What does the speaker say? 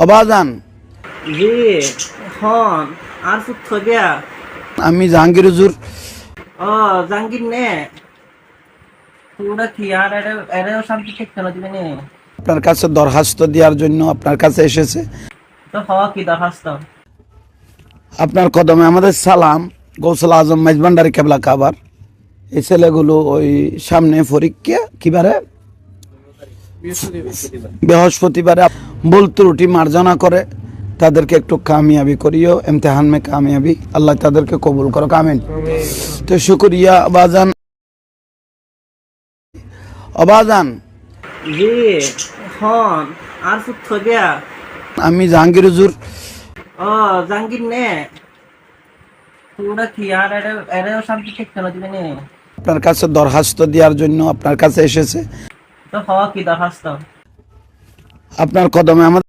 অবাজান জি হন আর ফুট গিয়া আমি জাহাঙ্গীর হুজুর। ও জাঙ্গির নে পুরা কি আর এরেও শান্তি ঠিক কেন দিবে নে আপনার কাছে দরখাস্ত দেওয়ার জন্য আপনার কাছে এসেছে। তো হ কি দরখাস্ত আপনার কদমে আমাদের সালাম। গৌসুল আজম মেজবান্ডারি কেবলা কাবার। এই ছেলেগুলো ওই সামনে পরীক্ষা কিবারে বৃহস্পতিবারে ভুল ত্রুটি মার্জনা করে তাদেরকে একটু কামিয়াবি করিও, ইমতিহান মে কামিয়াবি আল্লাহ তাদেরকে কবুল করো, আমিন। তো শুকরিয়া আবাজান। আবাজান জি হন আর ফুট গিয়া আমি জাহাঙ্গীর হুজুর। ও জাঙ্গির নে পুরা কি আর এরেও শান্তি ঠিক কেন দিবে নে আপনার কাছে দরখাস্ত দেওয়ার জন্য আপনার কাছে এসেছে। তো হ কি দরখাস্ত আপনার কদমে আমাদের